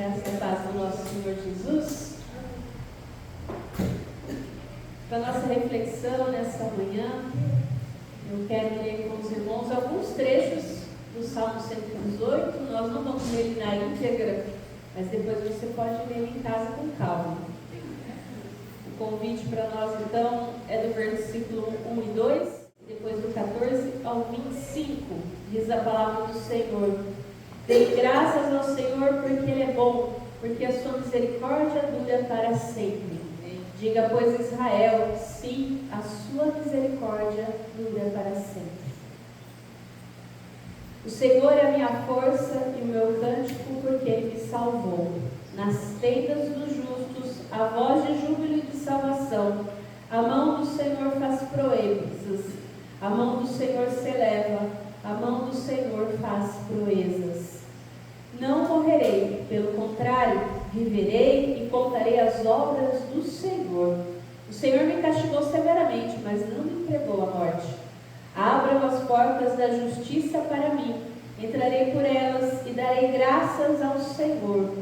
Graças a paz do nosso Senhor Jesus. Para a nossa reflexão nessa manhã, eu quero ler com os irmãos alguns trechos do Salmo 118. Nós não vamos ler ele na íntegra, mas depois você pode ler em casa com calma. O convite para nós, então, é do versículo 1 e 2, depois do 14 ao 25, diz a palavra do Senhor. Dê graças ao Senhor porque Ele é bom, porque a sua misericórdia dura para sempre. Diga, pois, Israel, sim, a sua misericórdia dura para sempre. O Senhor é a minha força e o meu cântico, porque Ele me salvou. Nas tendas dos justos, a voz de júbilo e de salvação. A mão do Senhor faz proezas. A mão do Senhor se eleva. A mão do Senhor faz proezas. Não morrerei, pelo contrário, viverei e contarei as obras do Senhor. O Senhor me castigou severamente, mas não me entregou à morte. Abram as portas da justiça para mim, entrarei por elas e darei graças ao Senhor.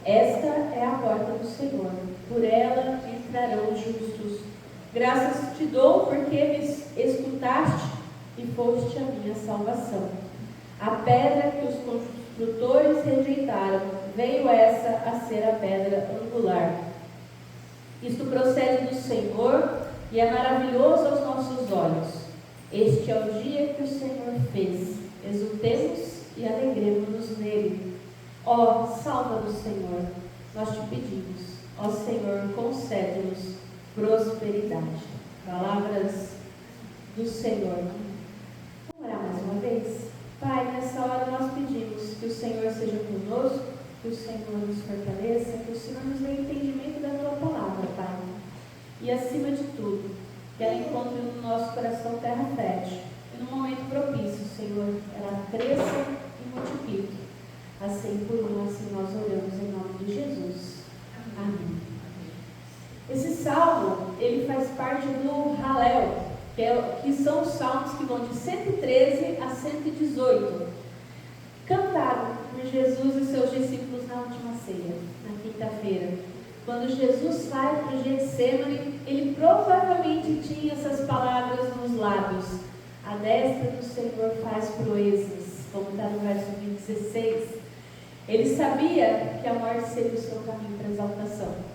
Esta é a porta do Senhor, por ela entrarão os justos. Graças te dou porque me escutaste e foste a minha salvação. A pedra que os construtores rejeitaram, veio essa a ser a pedra angular. Isto procede do Senhor e é maravilhoso aos nossos olhos. Este é o dia que o Senhor fez. Exultemos e alegremos-nos nele. Ó, salva do Senhor, nós te pedimos. Ó Senhor, concede-nos prosperidade. Palavras do Senhor. Vamos orar mais uma vez? Pai, nessa hora nós pedimos que o Senhor seja conosco, que o Senhor nos fortaleça, que o Senhor nos dê entendimento da Tua palavra, Pai. E acima de tudo, que ela encontre no nosso coração terra fértil. E no momento propício, Senhor, ela cresça e multiplique. Assim por um, assim nós oramos em nome de Jesus. Amém. Esse salmo, ele faz parte do Halel, que são os salmos que vão de 113 a 118, cantado por Jesus e seus discípulos na última ceia, na quinta-feira. Quando Jesus sai para o Getsemane, ele provavelmente tinha essas palavras nos lábios. A destra do Senhor faz proezas, como está no verso 16. Ele sabia que a morte seria o seu caminho para a exaltação.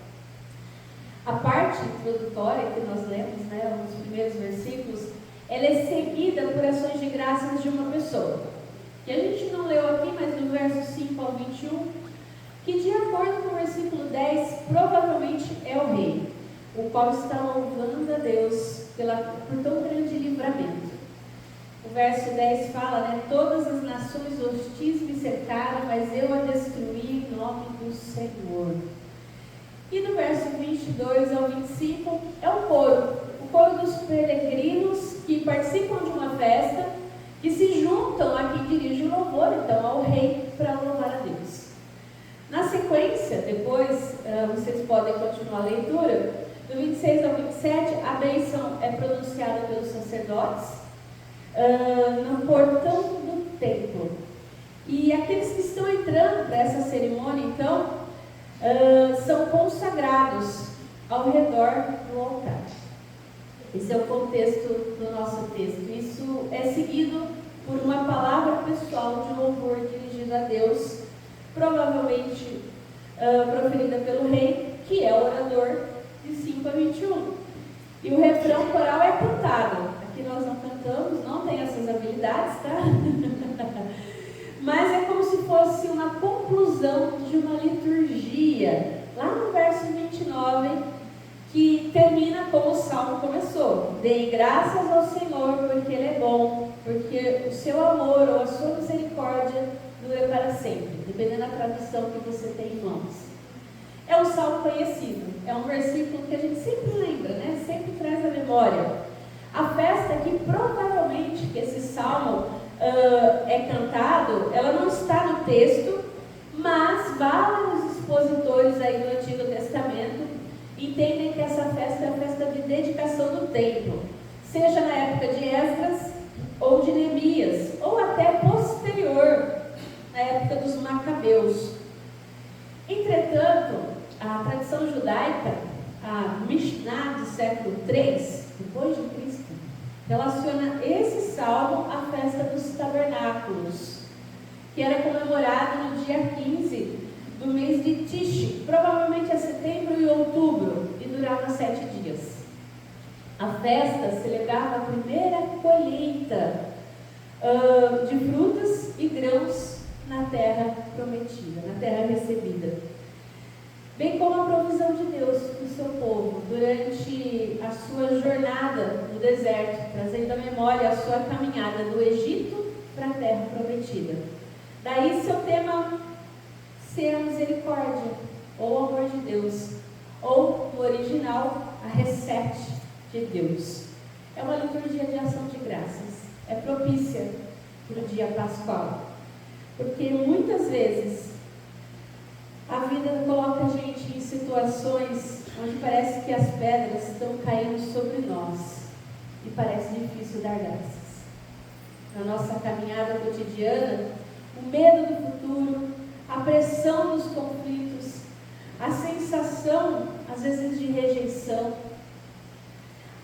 A parte introdutória que nós lemos, nos primeiros versículos, ela é seguida por ações de graças de uma pessoa. Que a gente não leu aqui, mas no verso 5 ao 21, que de acordo com o versículo 10, provavelmente é o rei, o qual está louvando a Deus por tão grande livramento. O verso 10 fala, todas as nações hostis me cercaram, mas eu a destruí em nome do Senhor. E do verso 22 ao 25 é o coro dos peregrinos que participam de uma festa, que se juntam a quem dirige o louvor, então ao rei, para louvar a Deus. Na sequência, depois, vocês podem continuar a leitura, do 26 ao 27, a bênção é pronunciada pelos sacerdotes no portão do templo. E aqueles que estão entrando para essa cerimônia, então, são consagrados ao redor do altar. Esse é o contexto do nosso texto. Isso é seguido por uma palavra pessoal de louvor dirigida a Deus, provavelmente proferida pelo rei, que é o orador, de 5 a 21. E o refrão coral é cantado. Aqui nós não cantamos, não tem essas habilidades, tá? Mas é como se fosse uma conclusão de uma liturgia. Lá no verso 29, que termina como o salmo começou. Deem graças ao Senhor, porque Ele é bom, porque o seu amor ou a sua misericórdia dura para sempre, dependendo da tradução que você tem em mãos. É um salmo conhecido, é um versículo que a gente sempre lembra, sempre traz à memória. A festa que provavelmente que esse salmo é cantado, ela não está no texto, mas vários expositores aí do Antigo Testamento entendem que essa festa é a festa de dedicação do templo, seja na época de Esdras ou de Neemias, ou até posterior, na época dos Macabeus. relaciona esse salmo à festa dos tabernáculos, que era comemorado no dia 15 do mês de Tishi, provavelmente é setembro e outubro, e durava 7 dias. A festa celebrava a primeira colheita de frutas e grãos na terra prometida, na terra recebida, bem como a provisão de Deus para o seu povo durante a sua jornada no deserto, trazendo à memória a sua caminhada do Egito para a terra prometida. Daí seu tema ser a misericórdia, ou o amor de Deus, ou no original, a recete de Deus. É uma liturgia de ação de graças, é propícia para o dia pascual, porque muitas vezes a vida coloca a gente em situações onde parece que as pedras estão caindo sobre nós e parece difícil dar graças. Na nossa caminhada cotidiana, o medo do futuro, a pressão dos conflitos, a sensação, às vezes, de rejeição,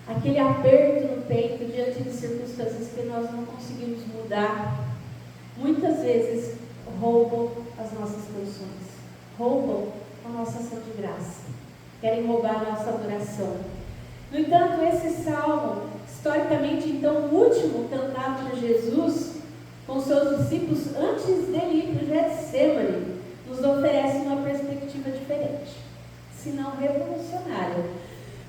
aquele aperto no peito diante de circunstâncias que nós não conseguimos mudar, muitas vezes roubam as nossas canções, roubam a nossa ação de graça, querem roubar a nossa adoração. No entanto, esse salmo, historicamente, então, o último cantado por Jesus com seus discípulos antes dele ir para o Getsemane, nos oferece uma perspectiva diferente, se não revolucionária.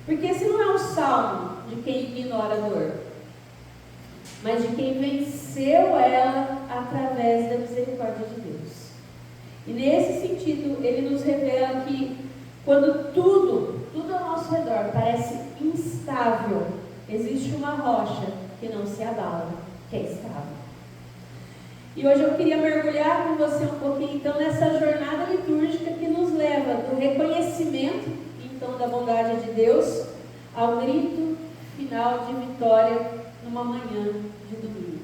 Porque esse não é um salmo de quem ignora a dor, mas de quem venceu ela através da misericórdia de Deus. E nesse sentido, ele nos revela que quando tudo ao nosso redor parece instável, existe uma rocha que não se abala, que é estável. E hoje eu queria mergulhar com você um pouquinho, então, nessa jornada litúrgica que nos leva do reconhecimento, então, da bondade de Deus, ao grito final de vitória numa manhã de domingo.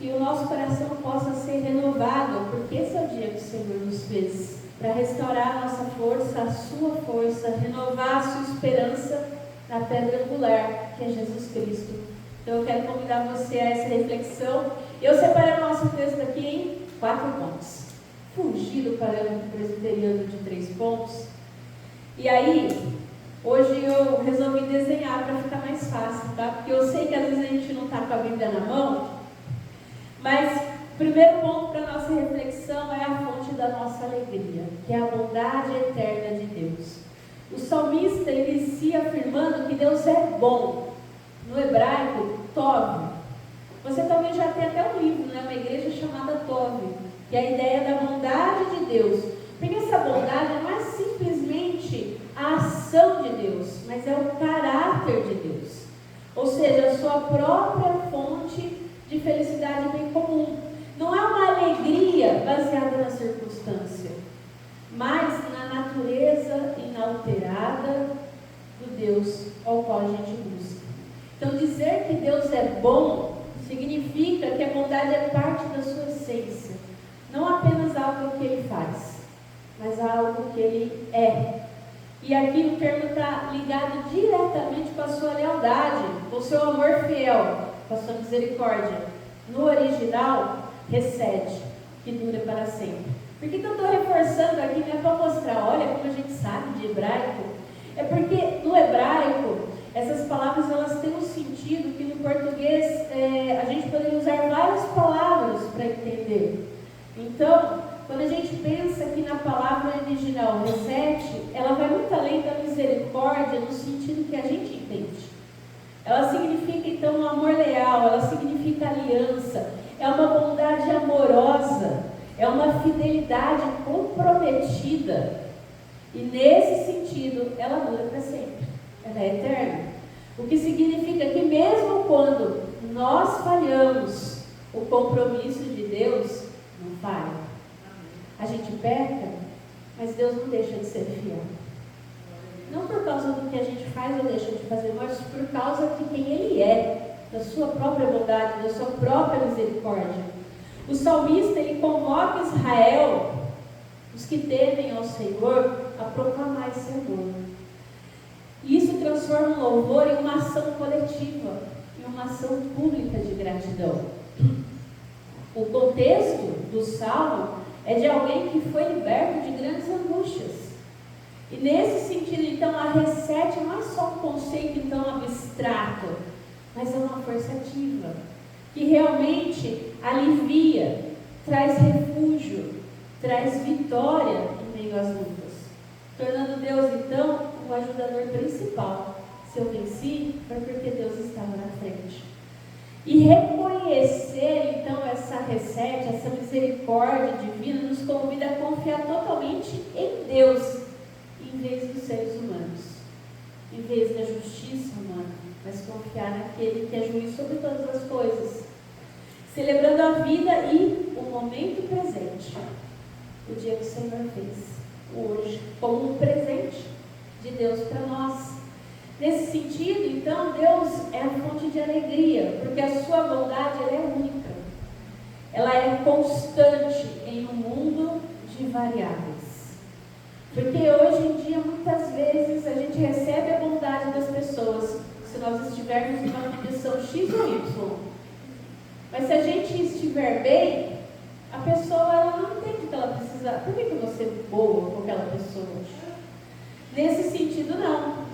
Que o nosso coração possa ser renovado, porque esse é o dia que o Senhor nos fez, para restaurar a nossa força, a sua força, renovar a sua esperança na pedra angular, que é Jesus Cristo. Então eu quero convidar você a essa reflexão. Eu separei o nosso texto aqui em 4 pontos. Fugir do parâmetro presbiteriano de 3 pontos. E aí, hoje eu resolvi desenhar para ficar mais fácil, tá? Porque eu sei que às vezes a gente não está com a Bíblia na mão, mas o primeiro ponto para a nossa reflexão é a fonte da nossa alegria, que é a bondade eterna de Deus. O salmista inicia afirmando que Deus é bom. No hebraico, Tov. Você talvez já tenha até um livro, né? Uma igreja chamada Tov, que é a ideia da bondade de Deus. Porque essa bondade não é simplesmente a ação de Deus, mas é o caráter de Deus. Ou seja, a sua própria fonte de felicidade bem comum. Não é uma alegria baseada na circunstância, mas na natureza inalterada do Deus ao qual a gente busca. Então, dizer que Deus é bom significa que a bondade é parte da sua essência, não apenas algo que Ele faz, mas algo que Ele é. E aqui o termo está ligado diretamente com a sua lealdade, com o seu amor fiel, com a sua misericórdia. No original, recede, que dura para sempre. Por que eu estou reforçando aqui? Não é para mostrar, olha como a gente sabe de hebraico. É porque no hebraico, essas palavras elas têm um sentido que no português a gente poderia usar várias palavras para entender. Então, quando a gente pensa aqui na palavra original, recete, ela vai muito além da misericórdia no sentido que a gente entende. Ela significa então um amor leal, ela significa aliança, é uma bondade amorosa, é uma fidelidade comprometida. E nesse sentido, ela dura para sempre, ela é eterna. O que significa que mesmo quando nós falhamos, o compromisso de Deus não falha. A gente peca, mas Deus não deixa de ser fiel. Não por causa do que a gente faz ou deixa de fazer, mas por causa de quem Ele é, da sua própria bondade, da sua própria misericórdia. O salmista, ele convoca Israel, os que temem ao Senhor, a proclamar esse amor. E isso transforma o louvor em uma ação coletiva, em uma ação pública de gratidão. O contexto do salmo é de alguém que foi liberto de grandes angústias. E nesse sentido, então, a recete não é só um conceito então abstrato, mas é uma força ativa, que realmente alivia, traz refúgio, traz vitória em meio às lutas, tornando Deus, então, o ajudador principal. Se eu venci, foi porque Deus estava na frente. E reconhecer, então, essa recete, essa misericórdia divina, nos convida a confiar totalmente em Deus, em vez dos seres humanos, em vez da justiça humana, mas confiar naquele que é juiz sobre todas as coisas, celebrando a vida e o momento presente, o dia que o Senhor fez, hoje, como um presente de Deus para nós. Nesse sentido, então, Deus é a fonte de alegria, porque a sua bondade ela é única, ela é constante em um mundo de variáveis. Porque hoje em dia, muitas vezes, a gente recebe a bondade das pessoas, se nós estivermos em uma condição X ou Y. Mas se a gente estiver bem, a pessoa ela não entende que ela precisa. Por que eu vou ser boa com aquela pessoa? Nesse sentido, não.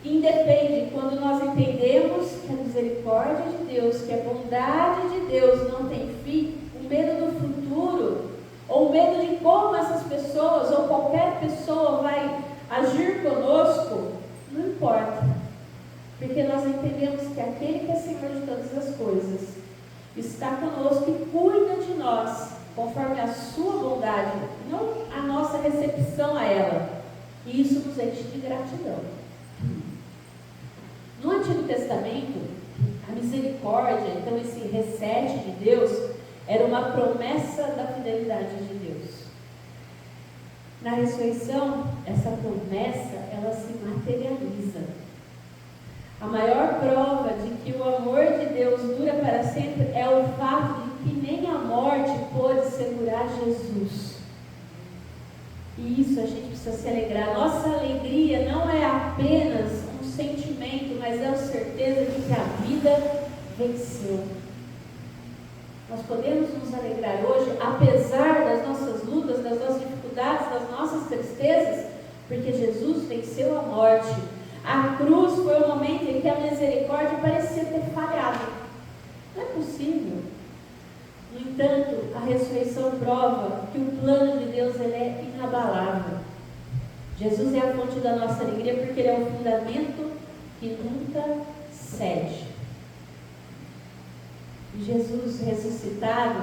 Independe, quando nós entendemos que a misericórdia de Deus, que a bondade de Deus não tem fim, o medo do futuro, ou o medo de como essas pessoas, ou qualquer pessoa vai agir conosco, não importa. Porque nós entendemos que aquele que é Senhor de todas as coisas, está conosco e cuida de nós, conforme a sua bondade, não a nossa recepção a ela. E isso nos enche de gratidão. No Antigo Testamento, a misericórdia, então esse recete de Deus, era uma promessa da fidelidade de Deus. Na ressurreição, essa promessa, ela se materializa. A maior prova de que o amor de Deus dura para sempre é o fato de que nem a morte pôde segurar Jesus. E isso a gente precisa se alegrar. Nossa alegria não é apenas um sentimento, mas é a certeza de que a vida venceu. Nós podemos nos alegrar hoje, apesar das nossas lutas, das nossas dificuldades, das nossas tristezas, porque Jesus venceu a morte. A cruz foi o momento em que a misericórdia parecia ter falhado. Não é possível. No entanto, a ressurreição prova que o plano de Deus ele é inabalável. Jesus é a fonte da nossa alegria porque ele é o fundamento que nunca cede. Jesus ressuscitado,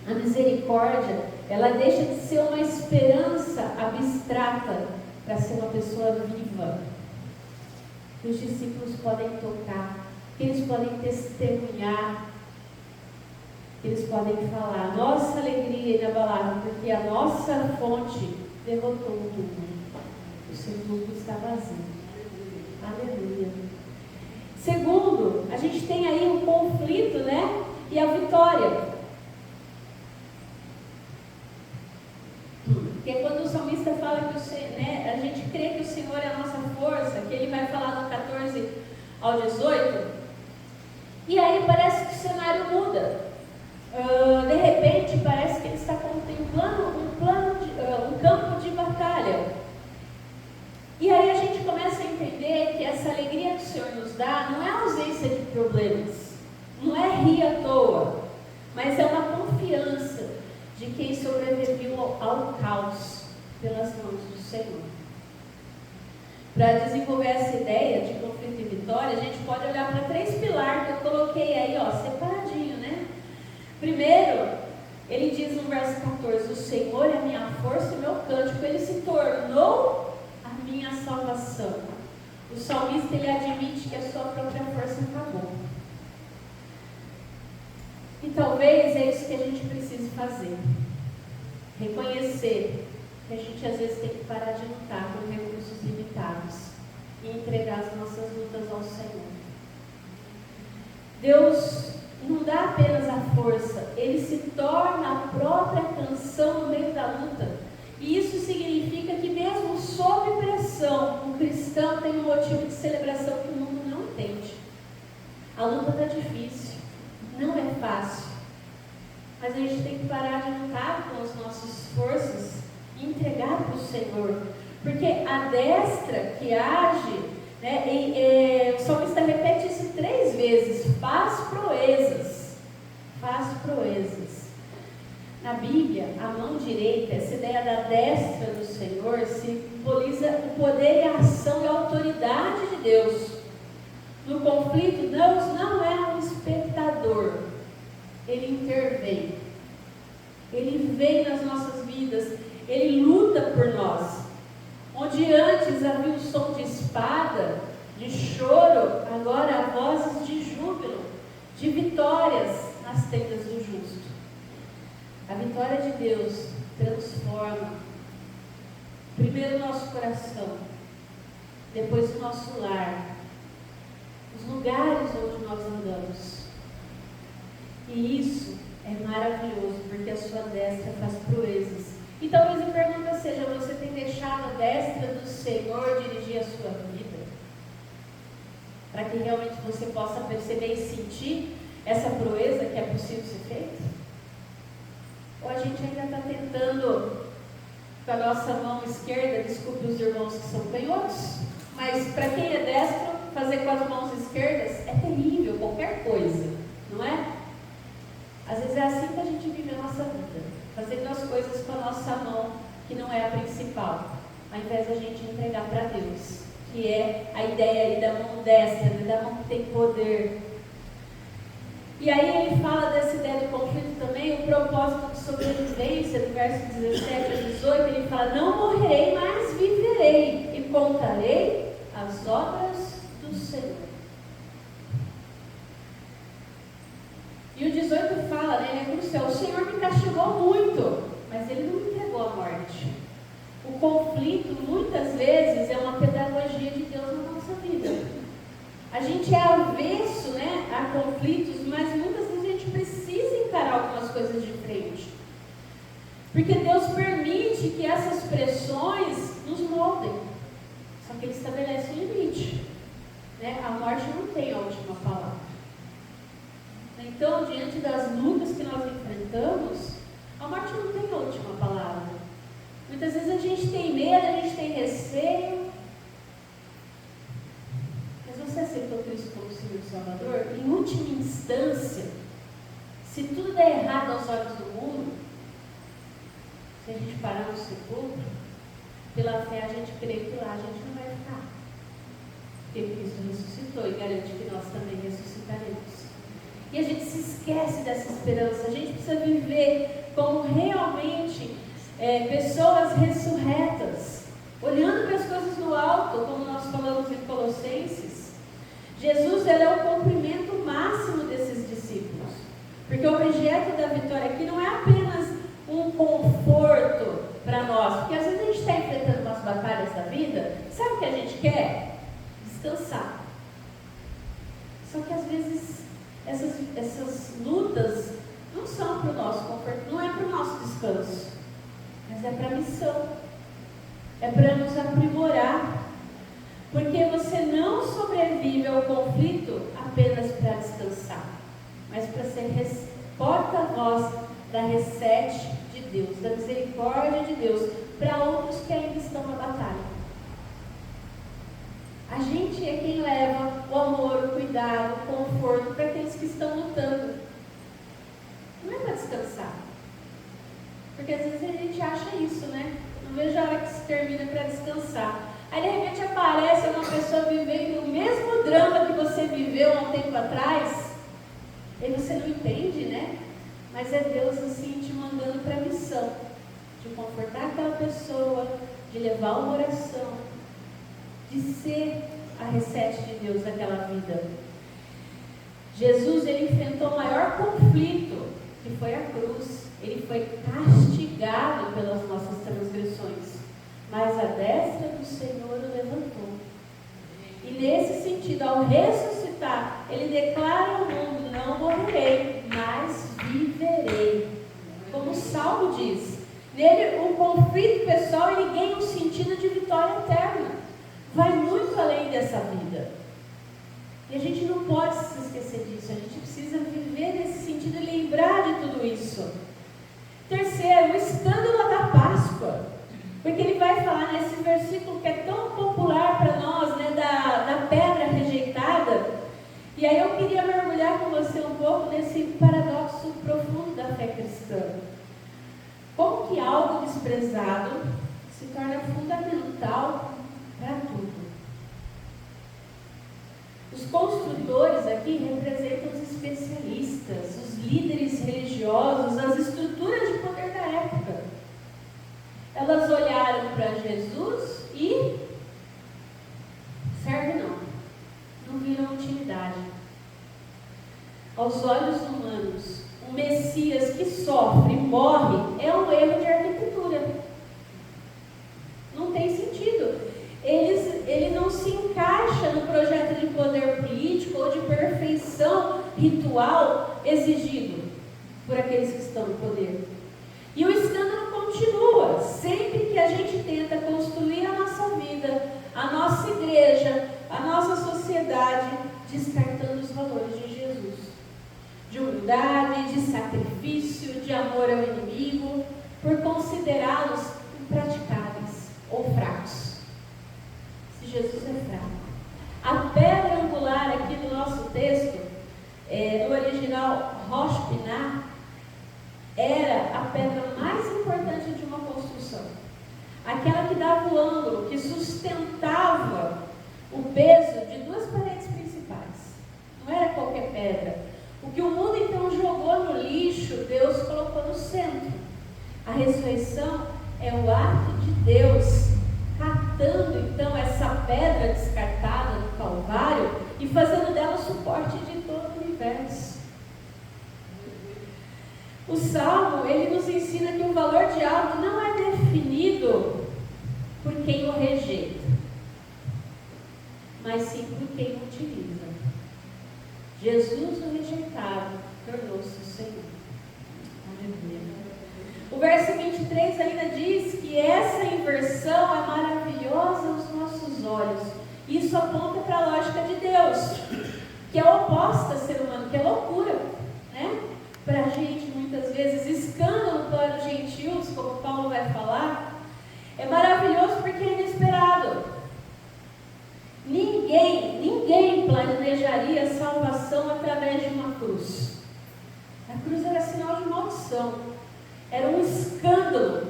a misericórdia, ela deixa de ser uma esperança abstrata para ser uma pessoa viva, que os discípulos podem tocar, que eles podem testemunhar, que eles podem falar. Nossa alegria é inabalável, porque a nossa fonte derrotou o túmulo. O sepulcro está vazio. Aleluia. Segundo, a gente tem aí um conflito, né? E a vitória. Porque quando o salmista fala que a gente crê que o Senhor é a nossa força, que ele vai falar do 14 ao 18, e aí parece que o cenário muda. De repente parece que ele está contemplando um campo de batalha. E aí a gente começa a entender que essa alegria que o Senhor nos dá não é a ausência de problemas, não é rir à toa, mas é uma confiança de quem sobreviveu ao caos pelas mãos do Senhor. Para desenvolver essa ideia de conflito e vitória, a gente pode olhar para 3 pilares que eu coloquei aí, separadinho, né? Primeiro, ele diz no verso 14, o Senhor é a minha força e meu cântico, ele se tornou a minha salvação. O salmista, ele admite que a sua própria força acabou. E talvez é isso que a gente precise fazer. Reconhecer que a gente às vezes tem que parar de lutar com recursos limitados e entregar as nossas lutas ao Senhor. Deus não dá apenas a força, ele se torna a própria canção no meio da luta. E isso significa que mesmo sob pressão, o cristão cristão tem um motivo de celebração que o mundo não entende. A luta está difícil, não é fácil. Mas a gente tem que parar de lutar com as nossas forças e entregar para o Senhor. Porque a destra que age, né, o salmista repete isso 3 vezes: faz proezas. Faz proezas. Na Bíblia, a mão direita, essa ideia da destra do Senhor, simboliza o poder e a ação e a autoridade de Deus. No conflito, Deus não é um espectador. Ele intervém. Ele vem nas nossas vidas. Ele luta por nós. Onde antes havia um som de espada, de choro, agora há vozes de júbilo, de vitórias nas tendas do justo. A vitória de Deus transforma primeiro o nosso coração, depois o nosso lar, os lugares onde nós andamos. E isso é maravilhoso, porque a sua destra faz proezas. E talvez a pergunta seja: você tem deixado a destra do Senhor dirigir a sua vida? Para que realmente você possa perceber e sentir essa proeza que é possível ser feita? Ou a gente ainda está tentando com a nossa mão esquerda, desculpe os irmãos que são canhotos, mas para quem é destro, fazer com as mãos esquerdas é terrível, qualquer coisa, não é? Às vezes é assim que a gente vive a nossa vida, fazendo as coisas com a nossa mão, que não é a principal, ao invés de a gente entregar para Deus, que é a ideia aí da mão destra, da mão que tem poder. E aí ele fala dessa ideia do conflito também, o propósito de sobrevivência, do verso 17 a 18, ele fala: não morrerei, mas viverei, e contarei as obras do Senhor. E o 18 fala, né, ele é crucial: o Senhor me castigou muito, mas Ele não me entregou à morte. O conflito, muitas vezes, é uma pedagogia de Deus na nossa vida. A gente é avesso, né, a conflitos, mas muitas vezes a gente precisa encarar algumas coisas de frente. Porque Deus permite que essas pressões nos moldem. Só que Ele estabelece um limite, né? A morte não tem a última palavra. Então, diante das lutas que nós enfrentamos, a morte não tem a última palavra. Muitas vezes a gente tem medo, a gente tem receio. Mas você aceitou Cristo como Senhor e Salvador? Em última instância, se tudo der errado aos olhos do mundo, se a gente parar no sepulcro, pela fé a gente crê que lá a gente não vai ficar. Porque Cristo ressuscitou e garante que nós também ressuscitaremos. E a gente se esquece dessa esperança. A gente precisa viver como realmente pessoas ressurretas, olhando para as coisas do alto, como nós falamos em Colossenses. Jesus, ele é o cumprimento máximo desses discípulos, porque o objeto da vitória aqui não é apenas um conforto para nós, porque às vezes a gente está enfrentando umas batalhas da vida, sabe o que a gente quer? Descansar. Só que às vezes essas lutas não são para o nosso conforto, não é para o nosso descanso, mas é para a missão, é para nos aprimorar, porque você não sobrevive ao conflito apenas para descansar, mas para ser porta-voz da reset de Deus, da misericórdia de Deus, para outros que ainda estão na batalha. A gente é quem leva o amor, o cuidado, o conforto para aqueles que estão lutando. Não é para descansar. Porque às vezes a gente acha isso, né? Não vejo a hora que se termina para descansar. Aí de repente aparece uma pessoa vivendo o mesmo drama que você viveu há um tempo atrás. E você não entende, né? Mas é Deus assim te mandando para a missão. De confortar aquela pessoa, de levar uma oração, de ser a reset de Deus naquela vida. Jesus, ele enfrentou o maior conflito, que foi a cruz. Ele foi castigado pelas nossas transgressões, mas a destra do Senhor o levantou. E nesse sentido, ao ressuscitar, ele declara ao mundo: não morrerei, mas viverei. Como o Salmo diz, nele o conflito pessoal, ele ganha um sentido de vitória eterna. Vai muito E a gente não pode se esquecer disso, a gente precisa viver nesse sentido e lembrar de tudo isso. Terceiro, o escândalo da Páscoa, porque ele vai falar nesse versículo que é tão popular para nós, né, da pedra rejeitada. E aí eu queria mergulhar com você um pouco nesse paradoxo profundo da fé cristã. Como que algo desprezado se torna fundamental para tudo? Os construtores aqui representam os especialistas, os líderes religiosos, as estruturas de poder da época. Elas olharam para Jesus e serve não viram utilidade. Aos olhos humanos, um Messias que sofre e morre é um erro de arquitetura. Não tem sentido. Ele não se encaixa no projeto de poder político ou de perfeição ritual exigido por aqueles que estão no poder. E o escândalo continua. Sempre que a gente tenta construir a nossa vida, a nossa igreja, a nossa sociedade, descartando os valores de Jesus. De humildade, de sacrifício, de amor ao inimigo, por considerá-los impraticáveis ou fracos. Se Jesus é fraco. A pedra angular aqui do nosso texto, no original Rosh Pinah, era a pedra mais importante de uma construção. Aquela que dava o ângulo, que sustentava o peso de duas paredes principais. Não era qualquer pedra. O que o mundo então jogou no lixo, Deus colocou no centro. A ressurreição é o ato de Deus catando então essa pedra descartada no Calvário e fazendo dela o suporte de todo o universo. O Salmo, ele nos ensina que o valor de algo não é definido por quem o rejeita, mas sim por quem o utiliza. Jesus, o rejeitado, tornou-se o Senhor. Aleluia. O verso 23 ainda diz que essa inversão é maravilhosa aos nossos olhos. Isso aponta para a lógica de Deus, que é oposta ao ser humano, que é loucura, né? Para a gente, muitas vezes, escândalo para os gentios, como Paulo vai falar, é maravilhoso porque é inesperado. Ninguém planejaria a salvação através de uma cruz. A cruz era sinal de maldição. Era um escândalo,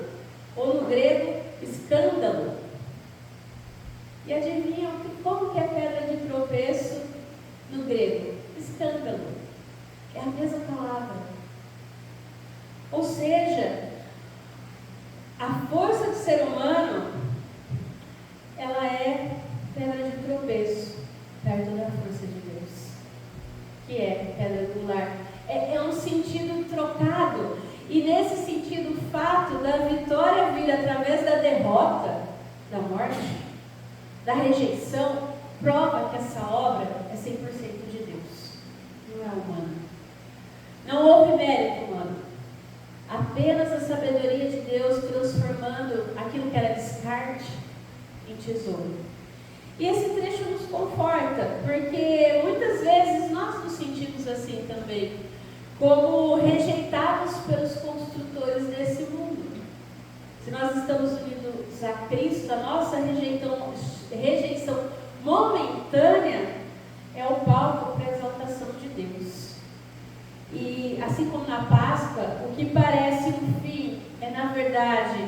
ou no grego, escândalo. E adivinham como que é pedra de tropeço no grego? Escândalo. É a mesma palavra. Ou seja, a força do ser humano, ela é pedra de tropeço perto da força de Deus, que é pedra angular. É um sentido trocado. E nesse sentido, o fato da vitória vir através da derrota, da morte, da rejeição, prova que essa obra é 100% de Deus, não é humana. Não houve mérito humano, apenas a sabedoria de Deus transformando aquilo que era descarte em tesouro. E esse trecho nos conforta, porque muitas vezes nós nos sentimos assim também, como rejeitados pelos construtores desse mundo. Se nós estamos unidos a Cristo, a nossa rejeição momentânea é o palco para a exaltação de Deus. E assim como na Páscoa, o que parece um fim é na verdade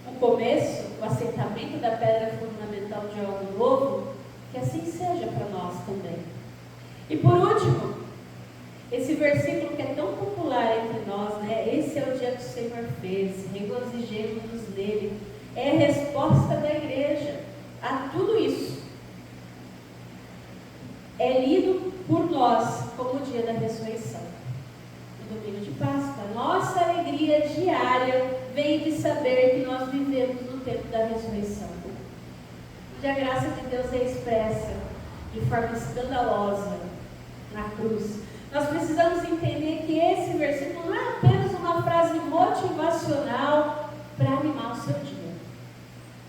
o começo, o assentamento da pedra fundamental de algo novo, que assim seja para nós também. E por último, esse versículo que é tão popular entre nós, né? Esse é o dia que o Senhor fez, regozijemos-nos nele. É a resposta da igreja a tudo isso. É lido por nós como o dia da ressurreição, o domingo de Páscoa. Nossa alegria diária vem de saber que nós vivemos no tempo da ressurreição, onde a graça de Deus é expressa de forma escandalosa na cruz. Nós precisamos entender que esse versículo não é apenas uma frase motivacional para animar o seu dia.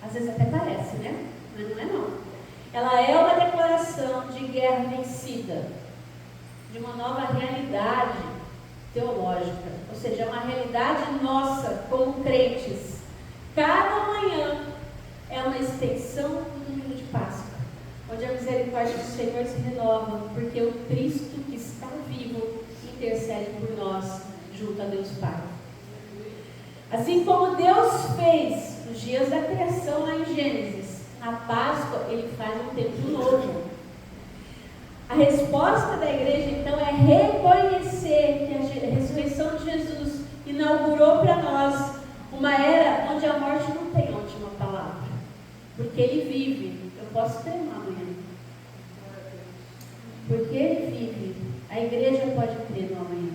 Às vezes até parece, né? Mas não é não. Ela é uma declaração de guerra vencida, de uma nova realidade teológica, ou seja, uma realidade nossa como crentes. Cada manhã é uma extensão do domingo de Páscoa, onde a misericórdia do Senhor se renova, porque o Cristo que está vivo intercede por nós junto a Deus Pai. Assim como Deus fez nos dias da criação lá em Gênesis, na Páscoa Ele faz um tempo novo. A resposta da igreja então é reconhecer que a ressurreição de Jesus inaugurou para nós uma era onde a morte não tem a última palavra, porque Ele vive. Eu posso ter uma amanhã, porque Ele vive. A igreja pode crer no amanhã.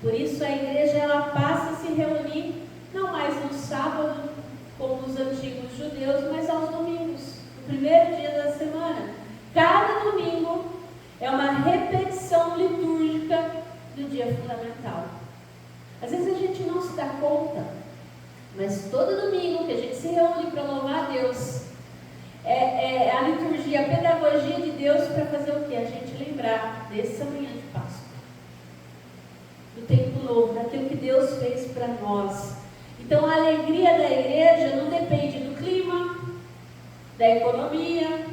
Por isso a igreja ela passa a se reunir não mais no sábado como os antigos judeus, mas aos domingos, no primeiro dia da semana. Cada domingo é uma repetição litúrgica do dia fundamental. Às vezes a gente não se dá conta, mas todo domingo que a gente se reúne para louvar a Deus, é a liturgia, a pedagogia de Deus para fazer o quê? A gente lembrar dessa manhã de Páscoa, do tempo novo, daquilo que Deus fez para nós. Então a alegria da igreja não depende do clima, da economia,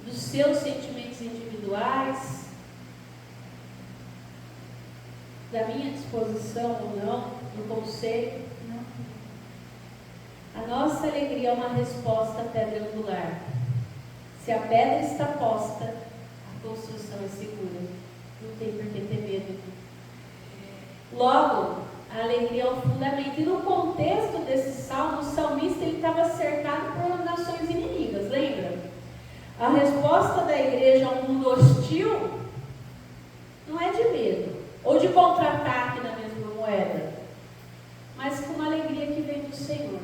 dos seus sentimentos individuais, da minha disposição ou não, do conselho. Não. A nossa alegria é uma resposta à pedra angular. Se a pedra está posta, a construção é segura. Não tem por que ter medo. Logo, a alegria é o fundamento. E no contexto desse salmo, o salmista ele estava cercado por nações inimigas, lembra? A resposta da igreja a um mundo hostil não é de medo ou de contra-ataque na mesma moeda, mas com uma alegria que vem do Senhor,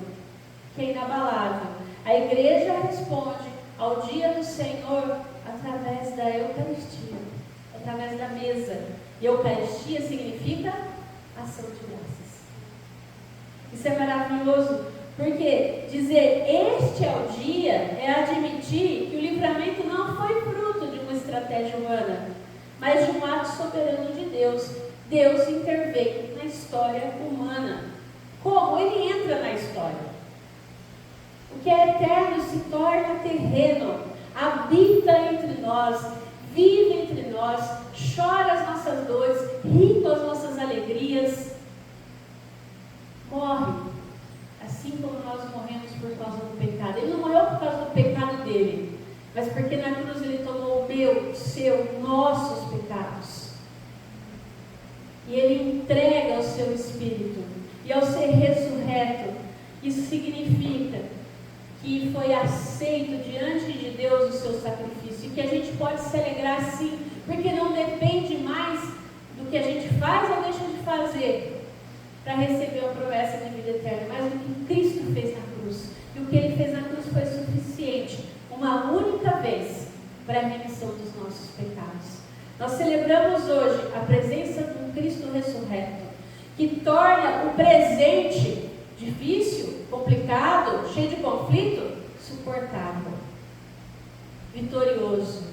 que é inabalável. A igreja responde ao dia do Senhor através da Eucaristia, através da mesa. E Eucaristia significa ação de graças. Isso é maravilhoso, porque dizer este é o dia é admitir que o livramento não foi fruto de uma estratégia humana, mas de um ato soberano de Deus. Deus intervém na história humana. Como? Ele entra na história. O que é eterno se torna terreno, habita entre nós, vive entre nós, chora as nossas dores, ri com as nossas alegrias, morre, assim como nós morremos por causa do pecado. Ele não morreu por causa do pecado dele, mas porque na cruz ele tomou o meu, o seu, nossos pecados. E ele entrega o seu Espírito. E ao ser ressurreto, isso significa que foi aceito diante de Deus o seu sacrifício. E que a gente pode se alegrar sim, porque não depende mais do que a gente faz ou deixa de fazer para receber a promessa de vida eterna, mas do que Cristo fez na cruz. E o que Ele fez na cruz foi suficiente, uma única vez, para a remissão dos nossos pecados. Nós celebramos hoje a presença de um Cristo ressurreto, que torna o presente difícil, complicado, cheio de conflito, suportável, vitorioso,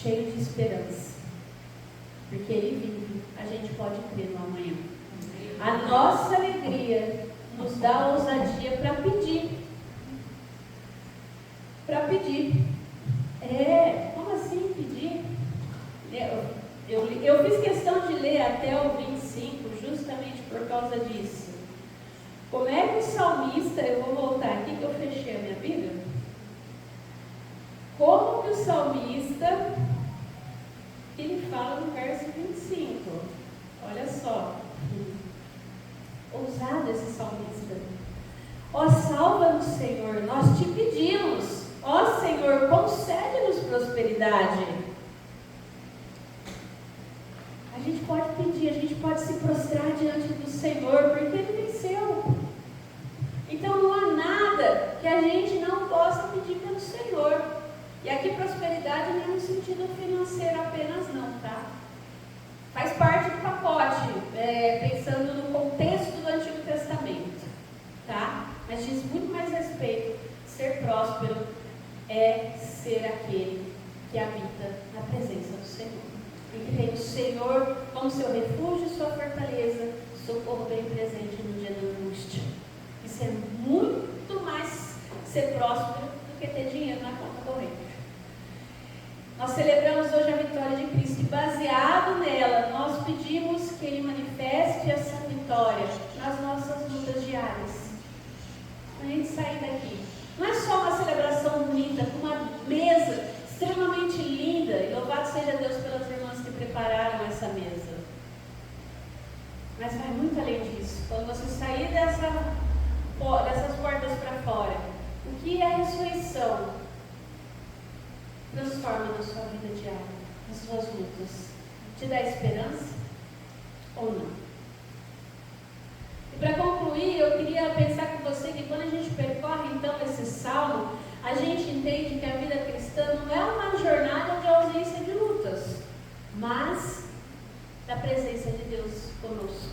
cheio de esperança. Porque Ele vive, a gente pode crer no amanhã. A nossa alegria nos dá ousadia para pedir. Para pedir. Como assim pedir? Eu fiz questão de ler até o 25, justamente por causa disso. Como é que o salmista, eu vou voltar aqui que eu fechei a minha Bíblia. Como que o salmista, ele fala no verso 25, olha só, ousado esse salmista. Ó, salva-nos, Senhor, nós te pedimos. Ó, Senhor, concede-nos prosperidade. A gente pode pedir, a gente pode se prostrar diante do Senhor, porque Ele venceu. Então não há nada que a gente não possa pedir pelo Senhor. E aqui prosperidade não é no sentido financeiro apenas não, tá? Faz parte do pacote, pensando no contexto do Antigo Testamento, tá? Mas diz muito mais respeito. Ser próspero é ser aquele que habita Senhor como seu refúgio e sua fortaleza, socorro bem presente no dia da angústia. Isso é muito mais ser próspero do que ter dinheiro na conta corrente. Nós celebramos hoje a vitória de Cristo e, baseado nela, nós pedimos que Ele manifeste essa vitória nas nossas lutas diárias. Quando a gente sair daqui, não é só uma celebração bonita, com uma mesa extremamente linda, e louvado seja Deus pelas irmãs que prepararam essa mesa. Mas vai muito além disso. Quando você sair dessas portas para fora, o que é a ressurreição transforma na sua vida diária, nas suas lutas? Te dá esperança ou não? E para concluir, eu queria pensar com você que quando a gente percorre então esse salmo, a gente entende que a vida cristã não é uma jornada de ausência de lutas, mas da presença de Deus conosco.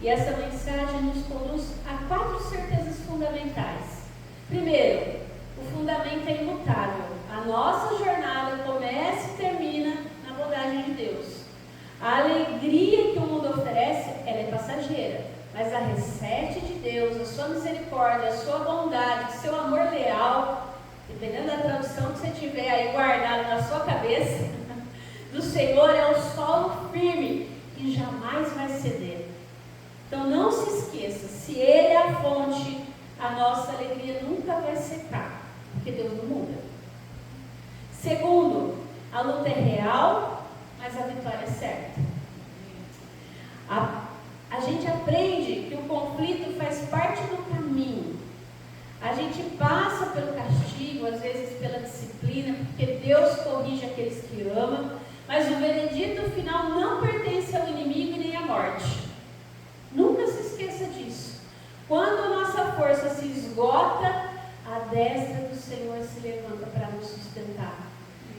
E essa mensagem nos conduz a 4 certezas fundamentais. Primeiro, o fundamento é imutável. A nossa jornada começa e termina na bondade de Deus. A alegria que o mundo oferece, ela é passageira, mas a recette de Deus, a sua misericórdia, a sua bondade, o seu amor leal, dependendo da tradução que você tiver aí guardado na sua cabeça, do Senhor é o solo firme que jamais vai ceder. Então não se esqueça, se Ele é a fonte, a nossa alegria nunca vai secar, porque Deus não muda. Segundo, a luta é real, mas a vitória é certa. A gente aprende que o conflito faz parte do caminho. A gente passa pelo castigo, às vezes pela disciplina, porque Deus corrige aqueles que ama, mas o veredito final não pertence ao inimigo nem à morte. Nunca se esqueça disso. Quando a nossa força se esgota, a destra do Senhor se levanta para nos sustentar.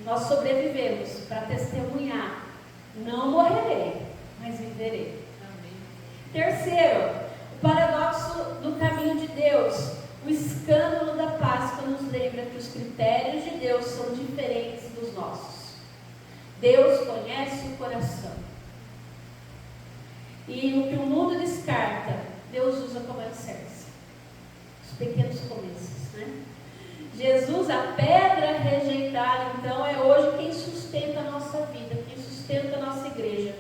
Nós sobrevivemos para testemunhar. Não morrerei, mas viverei. Amém. Terceiro, o paradoxo do caminho de Deus. O escândalo da Páscoa nos lembra que os critérios de Deus são diferentes dos nossos. Deus conhece o coração. E o que o mundo descarta, Deus usa como alicerce. Os pequenos começos, né? Jesus, a pedra rejeitada, então, é hoje quem sustenta a nossa vida, quem sustenta a nossa igreja.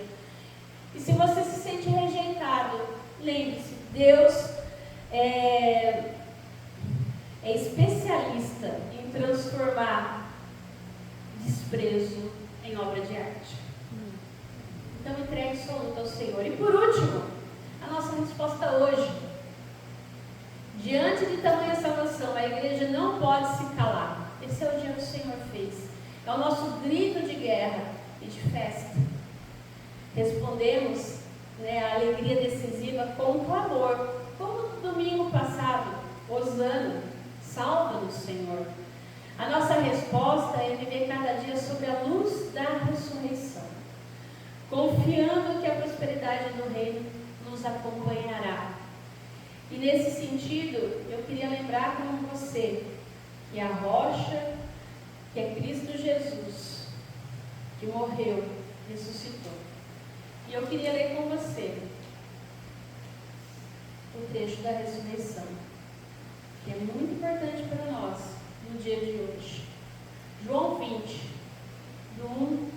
E se você se sente rejeitado, lembre-se, Deus é especialista em transformar desprezo em obra de arte. Então entregue sua luta ao Senhor. E por último, a nossa resposta hoje. Diante de tamanha salvação, a igreja não pode se calar. Esse é o dia que o Senhor fez. É o nosso grito de guerra e de festa. Respondemos a alegria decisiva com um clamor, como no domingo passado. Hosana, salva-nos, Senhor. A nossa resposta é viver cada dia sob a luz da ressurreição, confiando que a prosperidade do reino nos acompanhará. E nesse sentido, eu queria lembrar com você que a rocha, que é Cristo Jesus, que morreu, ressuscitou. E eu queria ler com você o trecho da ressurreição, que é muito importante para nós no dia de hoje. João 20, do 1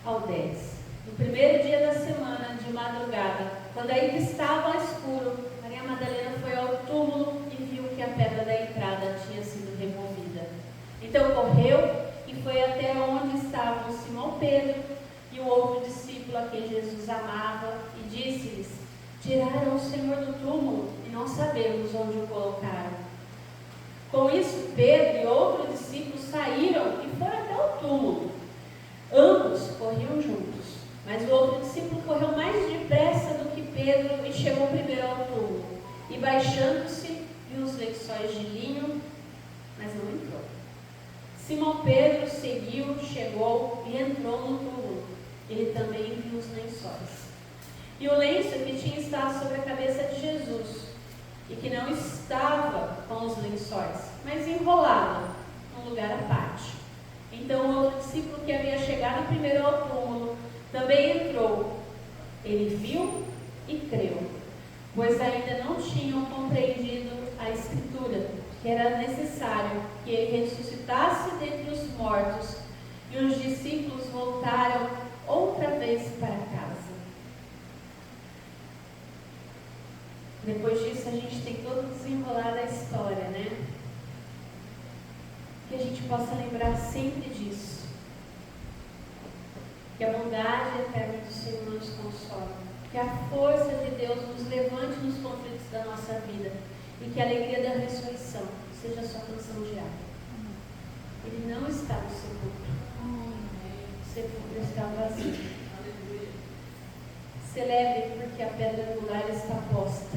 ao 10. No primeiro dia da semana, de madrugada, quando ainda estava escuro, Maria Madalena foi ao túmulo e viu que a pedra da entrada tinha sido removida. Então correu e foi até onde estavam Simão Pedro e o outro discípulo a quem Jesus amava e disse-lhes: tiraram o Senhor do túmulo e não sabemos onde o colocaram. Com isso, Pedro e outro discípulo saíram e foram até o túmulo. Ambos corriam juntos, mas o outro discípulo correu mais depressa do que Pedro e chegou primeiro ao túmulo. E baixando-se, viu os lençóis de linho, mas não entrou. Simão Pedro seguiu, chegou e entrou no túmulo. Ele também viu os lençóis. E o lenço que tinha estado sobre a cabeça de Jesus, e que não estava com os lençóis, mas enrolado num lugar à parte. Então o outro discípulo que havia chegado primeiro ao túmulo Também entrou. Ele viu e creu, pois ainda não tinham compreendido a Escritura, que era necessário que ele ressuscitasse dentre os mortos. E os discípulos voltaram outra vez para casa. Depois disso, a gente tem todo o desenrolar da história, né? Que a gente possa lembrar sempre disso. Que a bondade eterna do Senhor nos consola. Que a força de Deus nos levante nos conflitos da nossa vida. E que a alegria da ressurreição seja a sua canção diária. Ele não está no sepulcro. O sepulcro está vazio. Celebre porque a pedra angular está posta.